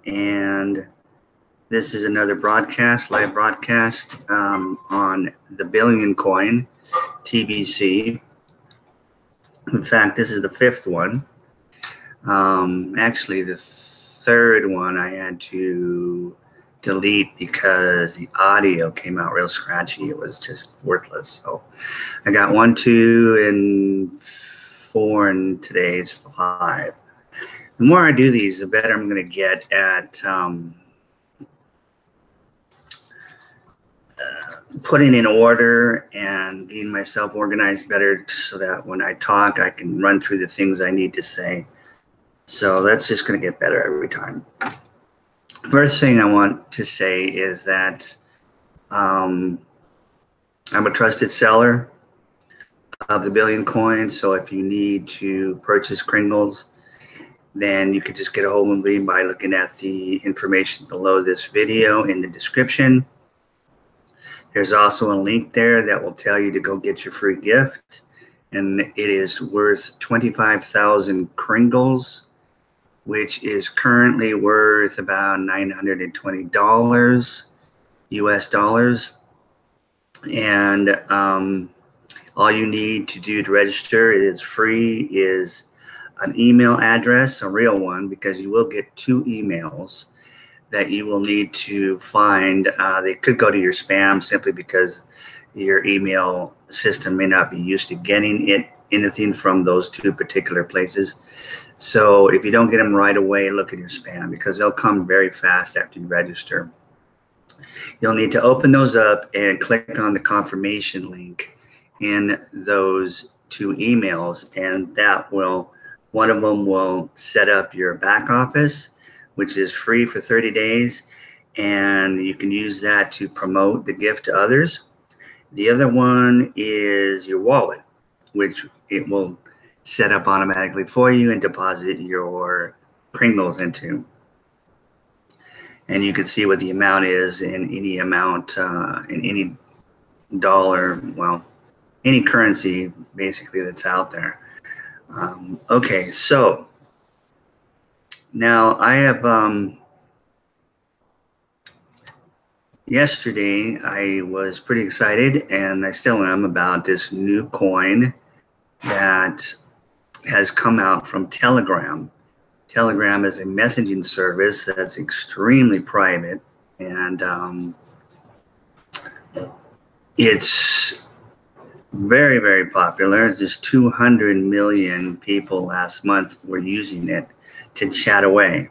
and this is another broadcast, live broadcast on the Billion Coin, TBC. In fact, this is the fifth one. Actually, the third one I had to delete because the audio came out real scratchy. It was just worthless. So I got 1, 2, and 4, and today's 5. The more I do these, the better I'm going to get at putting in order and getting myself organized better so that when I talk, I can run through the things I need to say. So that's just going to get better every time. First thing I want to say is that I'm a trusted seller of the Billion Coin. So if you need to purchase Kringles, then you can just get a hold of me by looking at the information below this video in the description. There's also a link there that will tell you to go get your free gift. And it is worth 25,000 Kringles, which is currently worth about $920 US dollars. And all you need to do to register is free, is an email address, a real one, because you will get 2 emails that you will need to find. They could go to your spam simply because your email system may not be used to getting anything from those 2 particular places. So if you don't get them right away, look at your spam, because they'll come very fast after you register. You'll need to open those up and click on the confirmation link in those 2 emails, and that will, one of them will set up your back office, which is free for 30 days, and you can use that to promote the gift to others. The other one is your wallet, which it will set up automatically for you and deposit your Kringles into. And you can see what the amount is in any amount, in any dollar, well, any currency basically that's out there. Okay, so now I have, yesterday I was pretty excited, and I still am, about this new coin that has come out from Telegram. Telegram is a messaging service that's extremely private, and it's very, very popular. Just 200 million people last month were using it to chat away,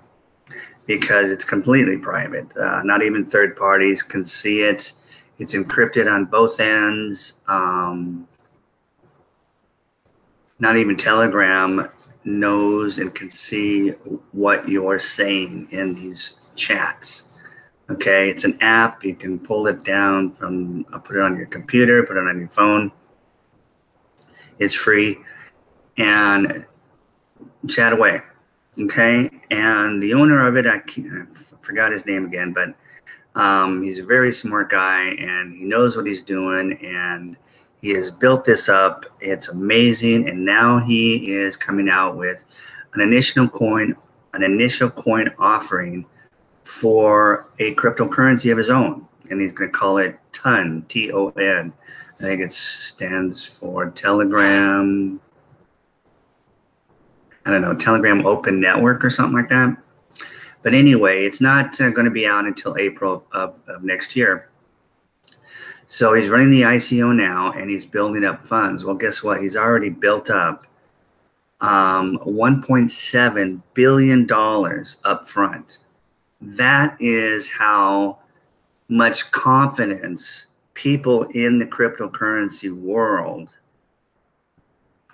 because it's completely private. Not even third parties can see it. It's encrypted on both ends. Not even Telegram knows and can see what you're saying in these chats. Okay, it's an app. You can pull it down from, put it on your computer, put it on your phone. It's free, and chat away. Okay, and the owner of it, I forgot his name again, but he's a very smart guy, and he knows what he's doing, and he has built this up. It's amazing, and now he is coming out with an initial coin offering for a cryptocurrency of his own, and he's going to call it TON, T-O-N. I think it stands for Telegram. I don't know, Telegram Open Network or something like that. But anyway, it's not going to be out until April of next year. So he's running the ICO now, and he's building up funds. Well, guess what? He's already built up $1.7 billion up front. That is how much confidence people in the cryptocurrency world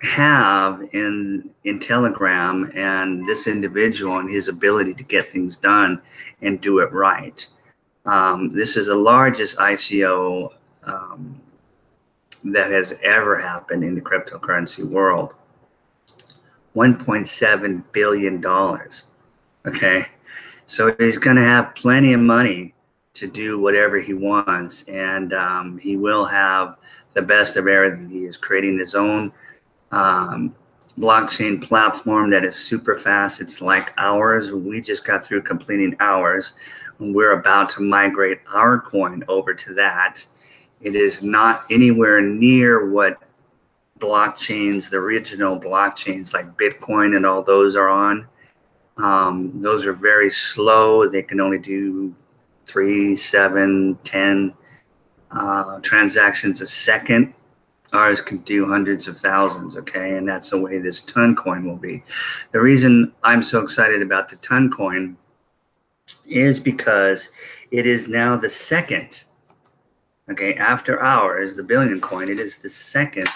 have in Telegram and this individual and his ability to get things done and do it right. This is the largest ICO that has ever happened in the cryptocurrency world. $1.7 billion. Okay, so he's going to have plenty of money to do whatever he wants, and he will have the best of everything. He is creating his own blockchain platform that is super fast. It's like ours. We just got through completing ours, and we're about to migrate our coin over to that. It is not anywhere near what blockchains, the original blockchains like Bitcoin and all those are on. Those are very slow. They can only do 3, 7, 10 transactions a second. Ours can do hundreds of thousands, okay? And that's the way this ton coin will be. The reason I'm so excited about the ton coin is because it is now the second, okay, after ours, the billion coin, it is the second,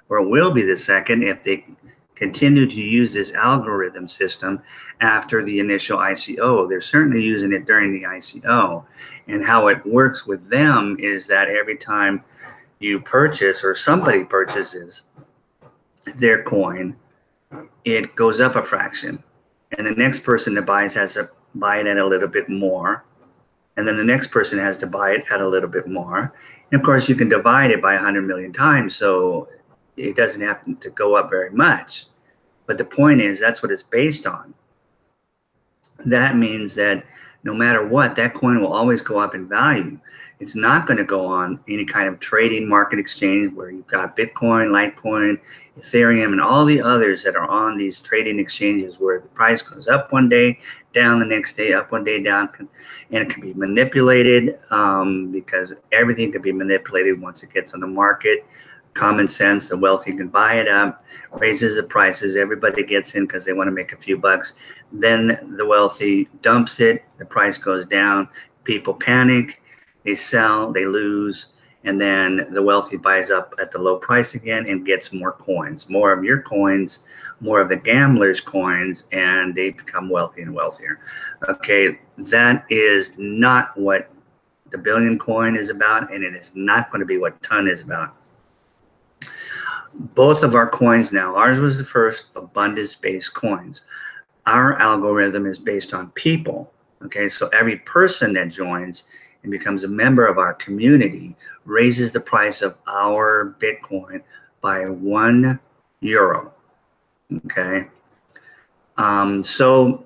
or will be the second if they continue to use this algorithm system after the initial ICO. They're certainly using it during the ICO. And how it works with them is that every time you purchase or somebody purchases their coin, it goes up a fraction. And the next person that buys has to buy it at a little bit more. And then the next person has to buy it at a little bit more. And of course, you can divide it by 100 million times. So it doesn't have to go up very much. But the point is, that's what it's based on. That means that no matter what, that coin will always go up in value. It's not going to go on any kind of trading market exchange where you've got Bitcoin, Litecoin, Ethereum, and all the others that are on these trading exchanges where the price goes up one day, down the next day, up one day, down. And it can be manipulated because everything can be manipulated once it gets on the market. Common sense, the wealthy can buy it up, raises the prices, everybody gets in because they want to make a few bucks. Then the wealthy dumps it, the price goes down, people panic, they sell, they lose, and then the wealthy buys up at the low price again and gets more coins, more of your coins, more of the gamblers' coins, and they become wealthy and wealthier. Okay, that is not what the billion coin is about, and it is not going to be what ton is about. Both of our coins now, ours was the first abundance-based coins. Our algorithm is based on people. Okay, so every person that joins and becomes a member of our community raises the price of our Bitcoin by €1. Okay, so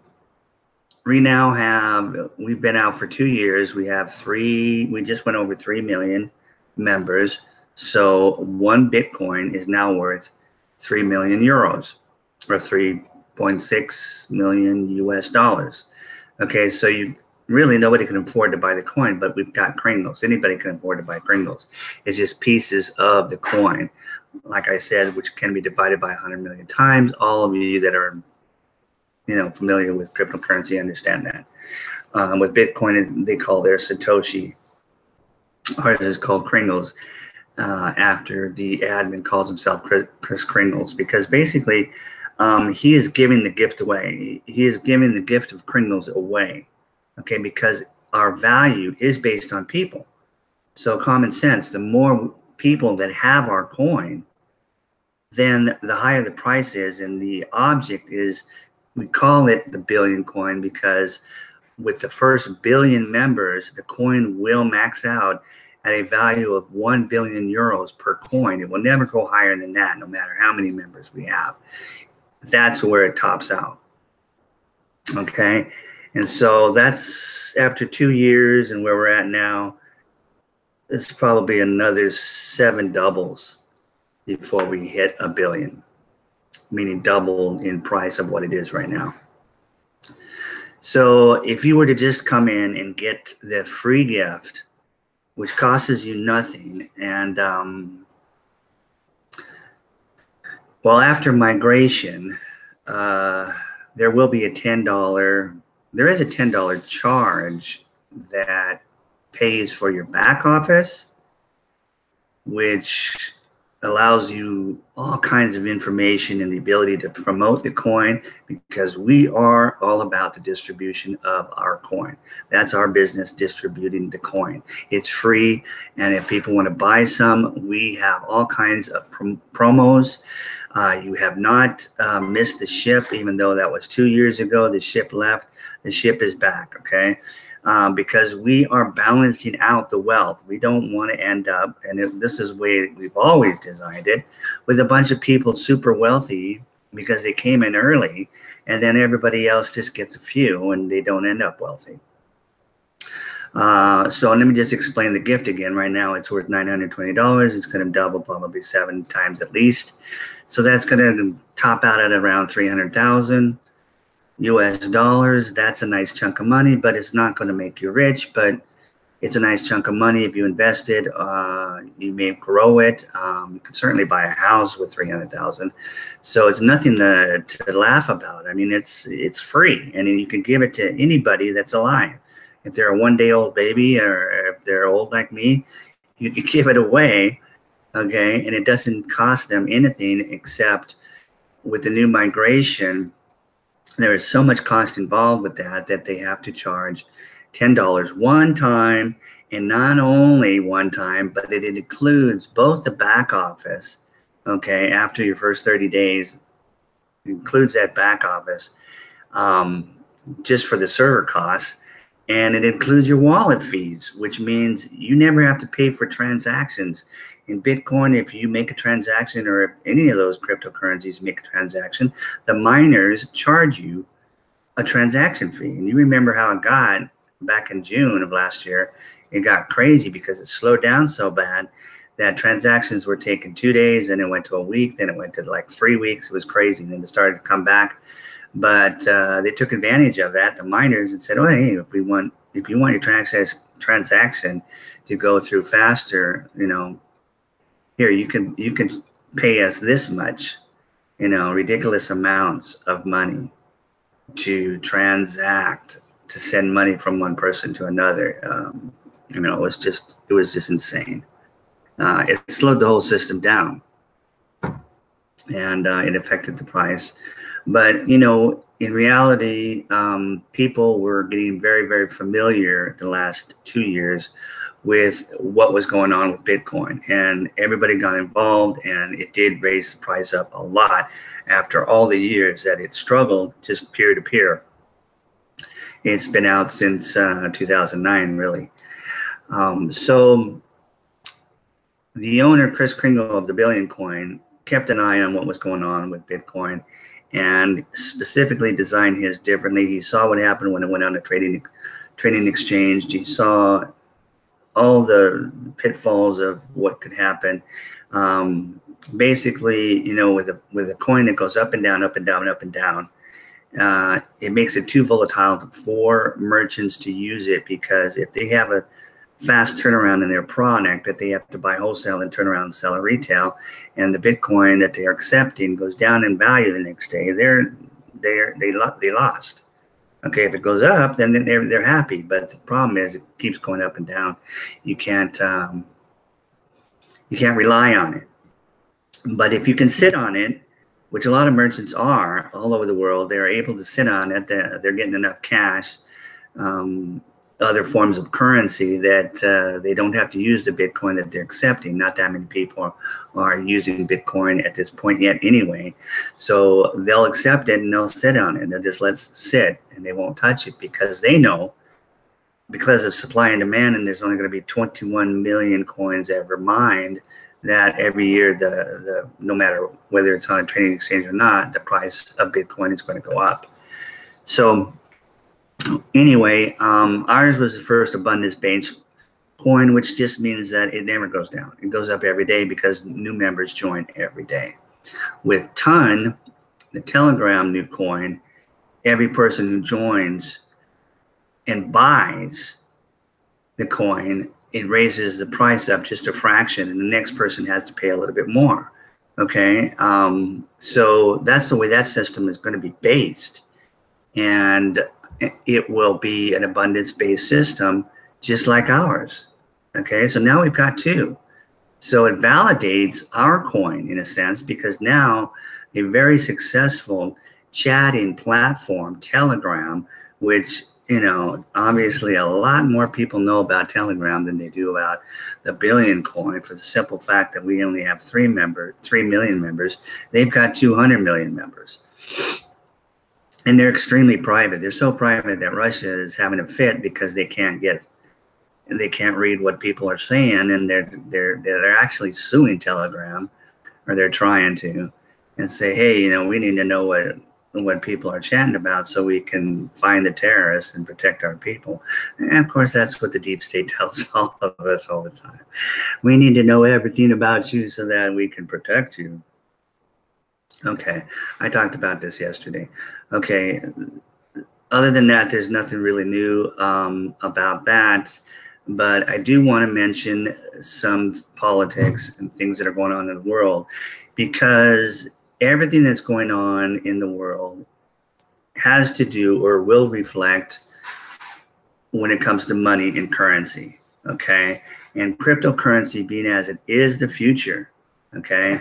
we've been out for 2 years. We just went over 3 million members. So 1 Bitcoin is now worth 3 million euros or 3.6 million US dollars. Okay, so nobody can afford to buy the coin, but we've got Kringles. Anybody can afford to buy Kringles. It's just pieces of the coin, like I said, which can be divided by 100 million times. All of you that are, familiar with cryptocurrency understand that. With Bitcoin, they call their Satoshi. Ours is called Kringles. After the admin calls himself Chris Kringles, because basically he is giving the gift away. He is giving the gift of Kringles away, okay, because our value is based on people. So common sense, the more people that have our coin, then the higher the price is. And the object is, we call it the billion coin because with the first billion members, the coin will max out at a value of 1 billion euros per coin. It will never go higher than that, no matter how many members we have. That's where it tops out. Okay, and so that's after 2 years, and where we're at now, it's probably another 7 doubles before we hit a billion, meaning double in price of what it is right now. So if you were to just come in and get the free gift, which costs you nothing, and after migration, there will be a $10. There is a $10 charge that pays for your back office, which allows you all kinds of information and the ability to promote the coin, because we are all about the distribution of our coin. That's our business, distributing the coin. It's free, and if people want to buy some, we have all kinds of promos. You have not missed the ship, even though that was 2 years ago. The ship left. The ship is back, okay? Because we are balancing out the wealth. We don't want to end up, and this is the way we've always designed it, with a bunch of people super wealthy because they came in early, and then everybody else just gets a few and they don't end up wealthy. So let me just explain the gift again. Right now it's worth $920. It's going to double probably 7 times at least. So that's going to top out at around 300,000 US dollars. That's a nice chunk of money, but it's not going to make you rich, but it's a nice chunk of money. If you invest it, you may grow it. You could certainly buy a house with 300,000. So it's nothing to laugh about. I mean, it's free, and you can give it to anybody that's alive. If they're a one-day-old baby, or if they're old like me, you can give it away, okay? And it doesn't cost them anything, except with the new migration, there is so much cost involved with that they have to charge $10 one time, and not only one time, but it includes both the back office, okay, after your first 30 days, it includes that back office just for the server costs. And it includes your wallet fees, which means you never have to pay for transactions. In Bitcoin, if you make a transaction, or if any of those cryptocurrencies make a transaction, the miners charge you a transaction fee. And you remember how it got back in June of last year. It got crazy because it slowed down so bad that transactions were taking 2 days, and it went to a week, then it went to like 3 weeks. It was crazy. And then it started to come back. But they took advantage of that, the miners, and said, "Oh, hey, if you want your transaction to go through faster, here you can pay us this much, ridiculous amounts of money to transact, to send money from one person to another." It was just insane. It slowed the whole system down, and it affected the price. But, in reality, people were getting very, very familiar the last 2 years with what was going on with Bitcoin, and everybody got involved, and it did raise the price up a lot after all the years that it struggled just peer to peer. It's been out since 2009, really. So the owner, Chris Kringle of the Billion Coin, kept an eye on what was going on with Bitcoin, and specifically designed his differently. He saw what happened when it went on a trading exchange. He saw all the pitfalls of what could happen. Basically, with a coin that goes up and down, up and down, up and down, it makes it too volatile for merchants to use it, because if they have a fast turnaround in their product that they have to buy wholesale and turn around and sell at retail, and the Bitcoin that they are accepting goes down in value the next day, they lost. Okay, if it goes up, then they're happy, but the problem is it keeps going up and down. You can't rely on it. But if you can sit on it, which a lot of merchants are all over the world, they're able to sit on it. They're getting enough cash, other forms of currency, that they don't have to use the Bitcoin that they're accepting. Not that many people are using Bitcoin at this point yet anyway. So they'll accept it and they'll sit on it. They'll just let it sit, and they won't touch it, because they know, because of supply and demand, and there's only going to be 21 million coins ever mined, that every year, no matter whether it's on a trading exchange or not, the price of Bitcoin is going to go up. So anyway, ours was the first abundance-based coin, which just means that it never goes down. It goes up every day because new members join every day. With Ton, the Telegram new coin, every person who joins and buys the coin, it raises the price up just a fraction, and the next person has to pay a little bit more. Okay, so that's the way that system is going to be based, and it will be an abundance-based system just like ours. Okay, so now we've got two. So it validates our coin in a sense, because now a very successful chatting platform, Telegram, which, obviously a lot more people know about Telegram than they do about the Billion Coin, for the simple fact that we only have 3 million members. They've got 200 million members. And they're extremely private. They're so private that Russia is having a fit because they can't read what people are saying, and they're actually suing Telegram, or they're trying to. and say, hey, we need to know what people are chatting about so we can find the terrorists and protect our people. And of course, that's what the deep state tells all of us all the time. We need to know everything about you so that we can protect you. Okay, I talked about this yesterday. Okay, other than that, there's nothing really new about that. But I do want to mention some politics and things that are going on in the world, because everything that's going on in the world has to do or will reflect when it comes to money and currency. Okay, and cryptocurrency being as it is the future. Okay.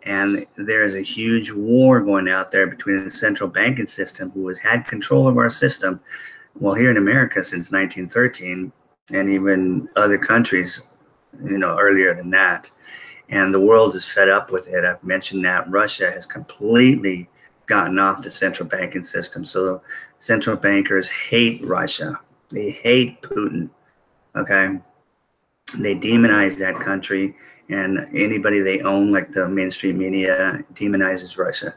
And there's a huge war going out there between the central banking system, who has had control of our system, well, here in America since 1913, and even other countries, earlier than that. And the world is fed up with it. I've mentioned that Russia has completely gotten off the central banking system. So central bankers hate Russia. They hate Putin. Okay. They demonize that country, and anybody they own, like the mainstream media, demonizes Russia.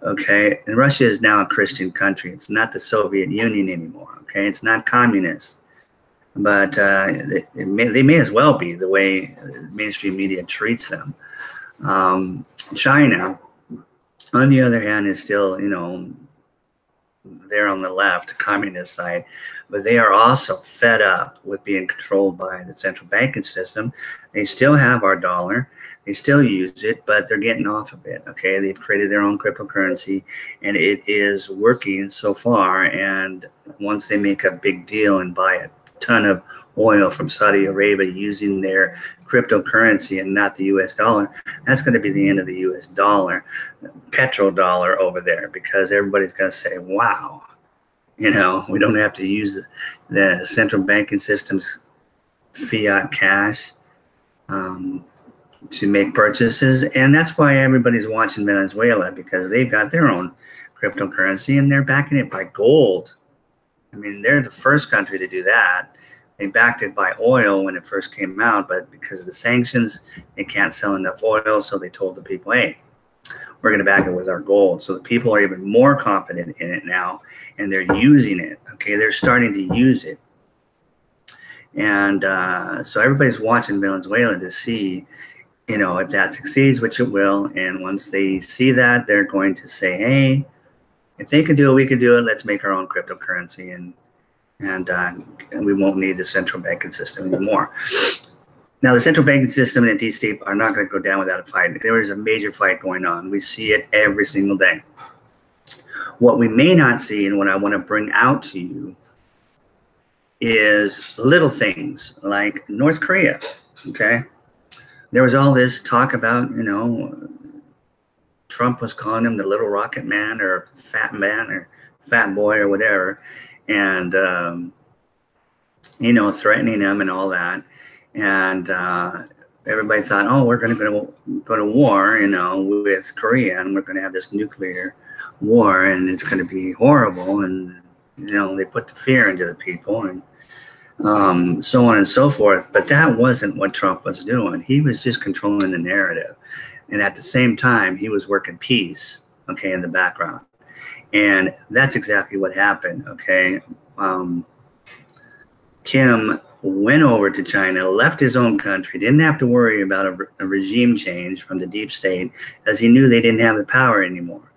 Okay. And Russia is now a Christian country. It's not the Soviet Union anymore. Okay. It's not communist. But they may as well be, the way mainstream media treats them. China, on the other hand, is still, they're on the left, communist side, but they are also fed up with being controlled by the central banking system. They still have our dollar. They still use it, but they're getting off of it. Okay, they've created their own cryptocurrency, and it is working so far. And once they make a big deal and buy a ton of oil from Saudi Arabia using their cryptocurrency and not the US dollar, that's going to be the end of the US dollar, petrodollar over there, because everybody's going to say, wow, we don't have to use the central banking system's fiat cash to make purchases. And that's why everybody's watching Venezuela, because they've got their own cryptocurrency and they're backing it by gold. I mean, they're the first country to do that. They backed it by oil when it first came out, but because of the sanctions, they can't sell enough oil. So they told the people, hey, we're going to back it with our gold. So the people are even more confident in it now, and they're using it. Okay, they're starting to use it. And so everybody's watching Venezuela to see, if that succeeds, which it will. And once they see that, they're going to say, hey, if they can do it, we can do it. Let's make our own cryptocurrency, and we won't need the central banking system anymore. Now, the central banking system and the deep state are not going to go down without a fight. There is a major fight going on. We see it every single day. What we may not see, and what I want to bring out to you, is little things like North Korea. Okay, there was all this talk about, Trump was calling him the little rocket man, or fat man, or fat boy, or whatever, and threatening him and all that. And everybody thought, oh, we're going to go to war, with Korea, and we're going to have this nuclear war, and it's going to be horrible. And they put the fear into the people, and so on and so forth. But that wasn't what Trump was doing. He was just controlling the narrative. And at the same time, he was working peace, okay, in the background. And that's exactly what happened, okay? Kim went over to China, left his own country, didn't have to worry about a regime change from the deep state, as he knew they didn't have the power anymore.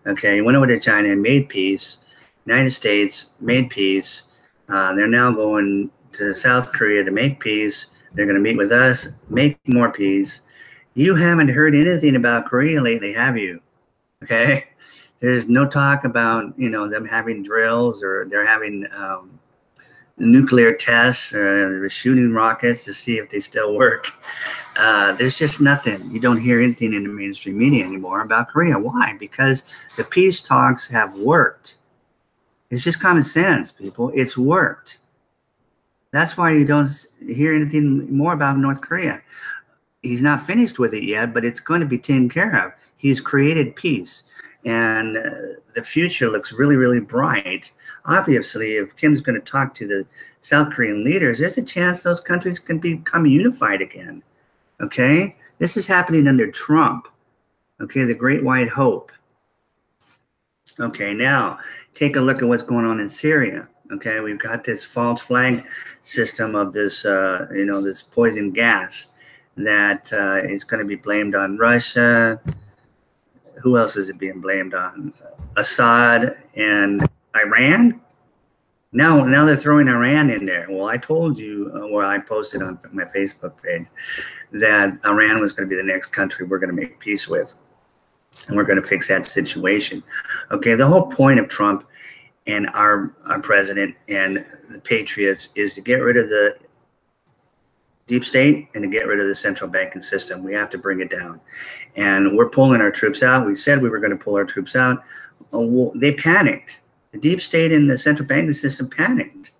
Okay, he went over to China and made peace. United States made peace. They're now going to South Korea to make peace. They're going to meet with us, make more peace. You haven't heard anything about Korea lately, have you? Okay, there's no talk about them having drills, or they're having nuclear tests, or they're shooting rockets to see if they still work. There's just nothing. You don't hear anything in the mainstream media anymore about Korea. Why? Because the peace talks have worked. It's just common sense, people. It's worked. That's why you don't hear anything more about North Korea. He's not finished with it yet, but it's going to be taken care of. He's created peace, and the future looks really, really bright. Obviously, if Kim's going to talk to the South Korean leaders, there's a chance those countries can become unified again. Okay? This is happening under Trump. Okay, the Great White Hope. Okay, now take a look at what's going on in Syria. Okay, we've got this false flag system of this, this poison gas that is going to be blamed on Russia. Who else is it being blamed on? Assad and Iran. Now they're throwing Iran in there. Well, I told you, or I posted on my Facebook page, that Iran was going to be the next country we're going to make peace with. And we're going to fix that situation. Okay, the whole point of Trump and our president and the patriots is to get rid of the deep state and to get rid of the central banking system. We have to bring it down. And we're pulling our troops out. We said we were going to pull our troops out. Well, they panicked. The deep state and the central banking system panicked.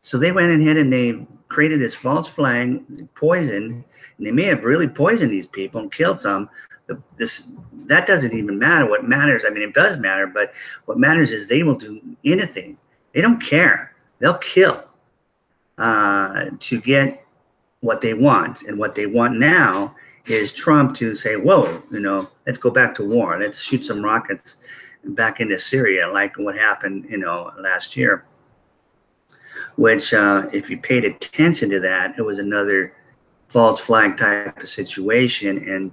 So they went ahead and they created this false flag, poisoned, and they may have really poisoned these people and killed some. That doesn't even matter. What matters, I mean, it does matter, but what matters is they will do anything. They don't care. They'll kill to get what they want. And what they want now is Trump to say, whoa, let's go back to war. Let's shoot some rockets back into Syria, like what happened, last year. Which, if you paid attention to that, it was another false flag type of situation. And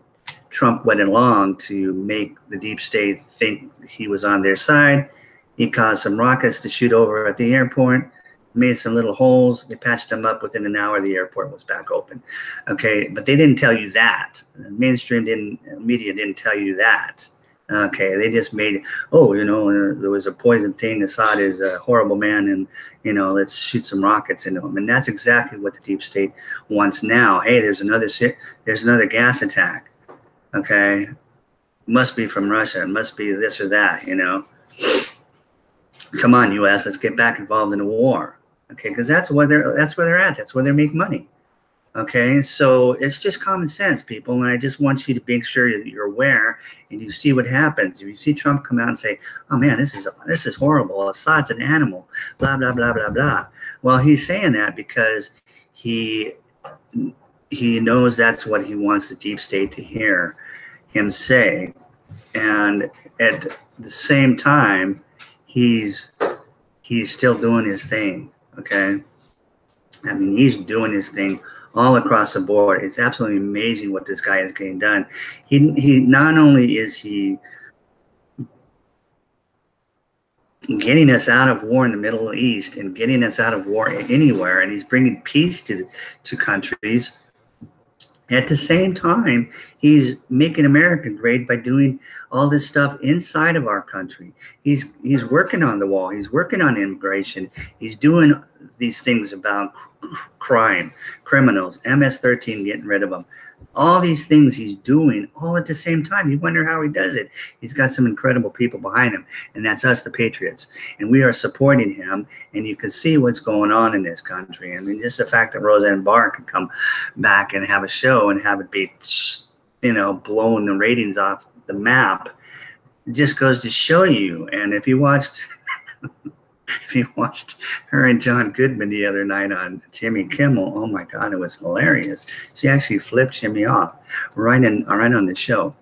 Trump went along to make the deep state think he was on their side. He caused some rockets to shoot over at the airport, made some little holes. They patched them up. Within an hour, the airport was back open. Okay, but they didn't tell you that. The mainstream media didn't tell you that. Okay, they just made, there was a poison thing. Assad is a horrible man, and let's shoot some rockets into him. And that's exactly what the deep state wants now. Hey, there's another gas attack. Okay, must be from Russia. It must be this or that. Come on, U.S. Let's get back involved in the war. Okay, because that's where they're at. That's where they make money. Okay, so it's just common sense, people. And I just want you to make sure that you're aware and you see what happens. If you see Trump come out and say, "Oh man, this is horrible. Assad's an animal," blah blah blah blah blah. Well, he's saying that because he knows that's what he wants the deep state to hear him say, and at the same time, he's still doing his thing. Okay, I mean, he's doing his thing all across the board. It's absolutely amazing what this guy is getting done. He not only is he getting us out of war in the Middle East and getting us out of war anywhere, and he's bringing peace to countries. At the same time, he's making America great by doing all this stuff inside of our country. He's working on the wall. He's working on immigration. He's doing these things about crime, criminals, MS-13, getting rid of them. All these things he's doing all at the same time. You wonder how he does it. He's got some incredible people behind him, and that's us, the patriots. And we are supporting him, and you can see what's going on in this country. I mean, just the fact that Roseanne Barr could come back and have a show and have it be, blowing the ratings off the map, just goes to show you. And if you watched... If you watched her and John Goodman the other night on Jimmy Kimmel, oh my God, it was hilarious. She actually flipped Jimmy off right on the show.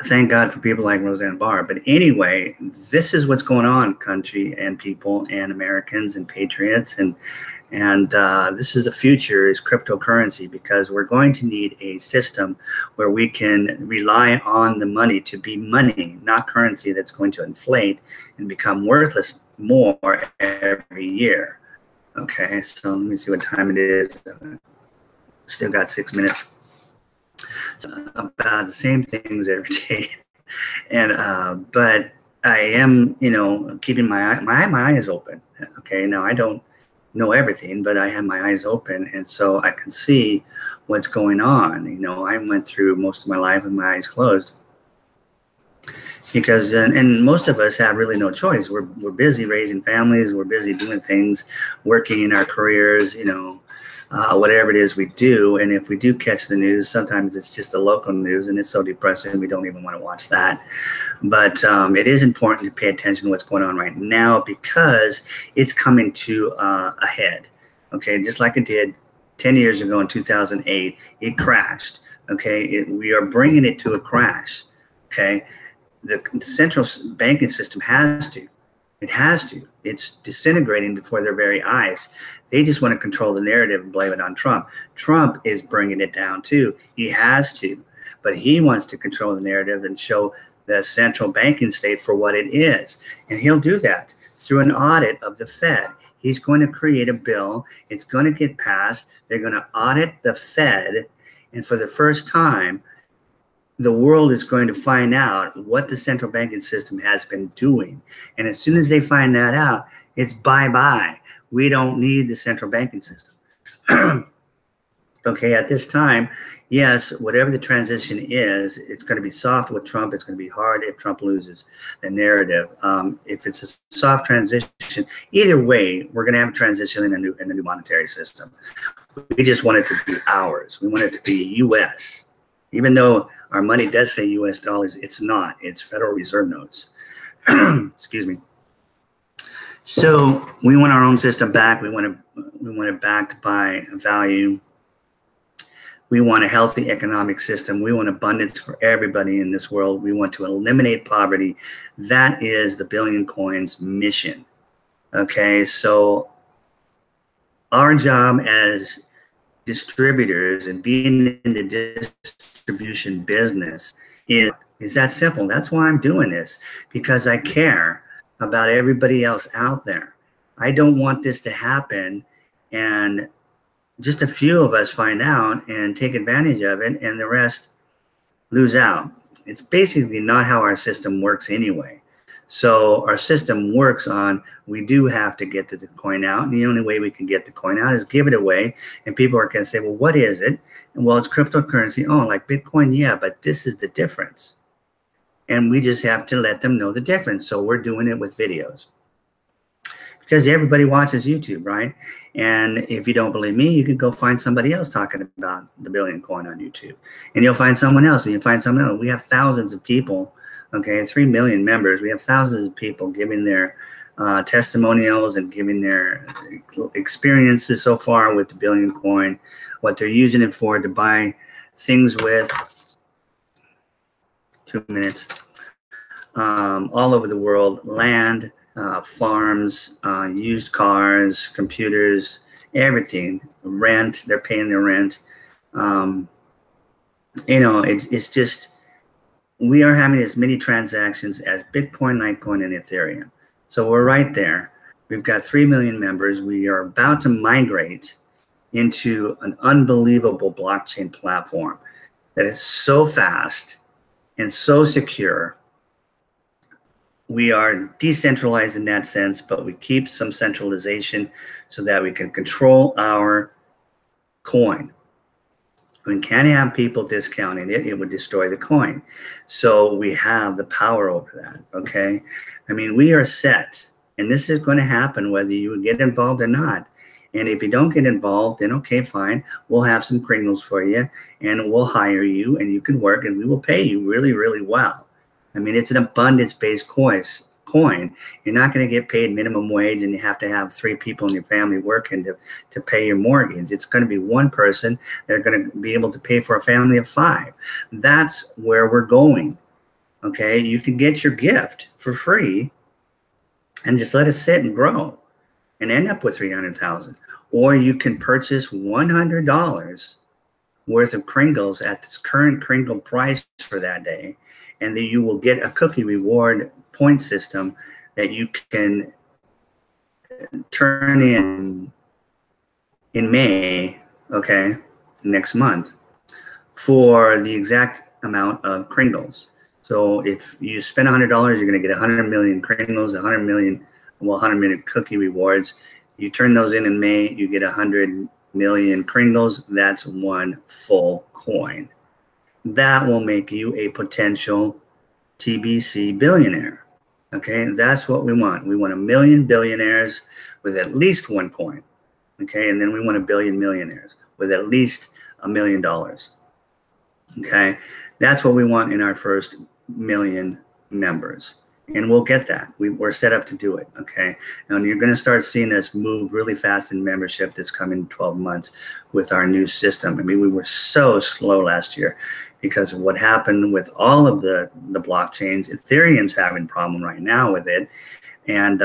Thank God for people like Roseanne Barr. But anyway, this is what's going on, country and people and Americans and patriots. And this is the future, is cryptocurrency, because we're going to need a system where we can rely on the money to be money, not currency that's going to inflate and become worthless more every year. Okay, so let me see what time it is. Still got 6 minutes. So about the same things every day. And but I am, keeping my eyes open. Okay, now I don't know everything, but I have my eyes open, and so I can see what's going on. I went through most of my life with my eyes closed, because and most of us have really no choice. We're busy raising families, we're busy doing things, working in our careers, whatever it is we do. And if we do catch the news, sometimes it's just the local news, and it's so depressing we don't even want to watch that. But it is important to pay attention to what's going on right now, because it's coming to a head. Okay, just like it did 10 years ago in 2008, it crashed. Okay, we are bringing it to a crash. Okay, the central banking system has to. It has to. It's disintegrating before their very eyes. They just want to control the narrative and blame it on Trump. Trump is bringing it down too. He has to, but he wants to control the narrative and show the central banking state for what it is. And he'll do that through an audit of the Fed. He's going to create a bill. It's going to get passed. They're going to audit the Fed. And for the first time, the world is going to find out what the central banking system has been doing. And as soon as they find that out, it's bye-bye. We don't need the central banking system. Okay, at this time, yes, whatever the transition is, it's going to be soft with Trump. It's going to be hard if Trump loses the narrative. If it's a soft transition, either way, we're going to have a transition in a new monetary system. We just want it to be ours. We want it to be U.S. Even though our money does say U.S. dollars, it's not. It's Federal Reserve notes. Excuse me. So we want our own system back. We want it backed by value. We want a healthy economic system. We want abundance for everybody in this world. We want to eliminate poverty. That is the Billion Coins mission. Okay, so our job as distributors and being in the distribution business is that simple. That's why I'm doing this, because I care about everybody else out there. I don't want this to happen and just a few of us find out and take advantage of it and the rest lose out. It's basically not how our system works anyway. So our system works on, we do have to get the coin out. And the only way we can get the coin out is give it away. And people are going to say, well, what is it? And well, it's cryptocurrency. Oh, like Bitcoin. Yeah, but this is the difference. And we just have to let them know the difference. So we're doing it with videos. Because everybody watches YouTube, right? And if you don't believe me, you can go find somebody else talking about the Billion Coin on YouTube. And you'll find someone else, and you'll find someone else. We have thousands of people, okay, 3 million members. We have thousands of people giving their testimonials and giving their experiences so far with the Billion Coin, what they're using it for to buy things with. 2 minutes. All over the world, land, farms, used cars, computers, everything, rent, they're paying their rent. You know, it's just, we are having as many transactions as Bitcoin, Litecoin, and Ethereum. So we're right there. We've got 3 million members. We are about to migrate into an unbelievable blockchain platform that is so fast and so secure. We are decentralized in that sense, but we keep some centralization so that we can control our coin. We can't have people discounting it. It would destroy the coin. So we have the power over that, okay? I mean, we are set, and this is going to happen whether you get involved or not. And if you don't get involved, then okay, fine. We'll have some Kringles for you, and we'll hire you, and you can work, and we will pay you really, really well. I mean, it's an abundance-based coin. You're not going to get paid minimum wage and you have to have 3 people in your family working to pay your mortgage. It's going to be one person. They're going to be able to pay for a family of 5. That's where we're going. Okay, you can get your gift for free and just let it sit and grow and end up with 300,000. Or you can purchase $100 worth of Kringles at this current Kringle price for that day. And then you will get a cookie reward point system that you can turn in May, okay, next month, for the exact amount of Kringles. So if you spend $100, you're going to get 100 million Kringles, 100 million cookie rewards. You turn those in May, you get 100 million Kringles. That's one full coin. That will make you a potential TBC billionaire. Okay, that's what we want. We want 1 million billionaires with at least 1 coin. Okay, and then we want 1 billion millionaires with at least $1 million. Okay, that's what we want in our first 1 million members. And we'll get that. We're set up to do it, okay? And you're going to start seeing us move really fast in membership this coming 12 months with our new system. I mean, we were so slow last year because of what happened with all of the blockchains. Ethereum's having a problem right now with it. And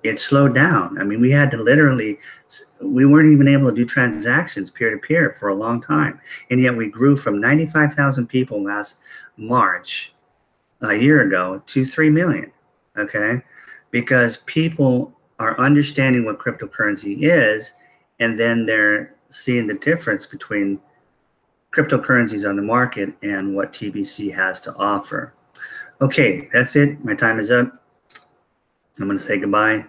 it slowed down. I mean, we had to literally, we weren't even able to do transactions peer-to-peer for a long time. And yet we grew from 95,000 people last March, a year ago, to 3 million, okay? Because people are understanding what cryptocurrency is, and then they're seeing the difference between cryptocurrencies on the market and what TBC has to offer. Okay, that's it. My time is up. I'm going to say goodbye.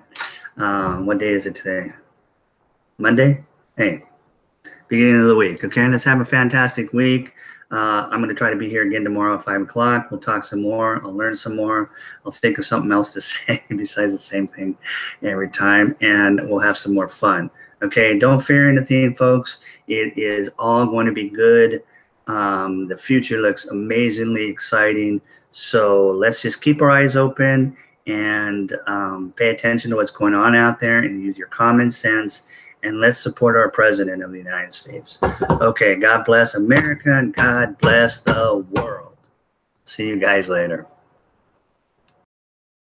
What day is it today? Monday? Hey, beginning of the week. Okay, let's have a fantastic week. I'm going to try to be here again tomorrow at 5 o'clock. We'll talk some more. I'll learn some more. I'll think of something else to say besides the same thing every time, and we'll have some more fun. Okay, don't fear anything, folks. It is all going to be good. The future looks amazingly exciting. So let's just keep our eyes open and pay attention to what's going on out there and use your common sense. And let's support our president of the United States. Okay, God bless America and God bless the world. See you guys later.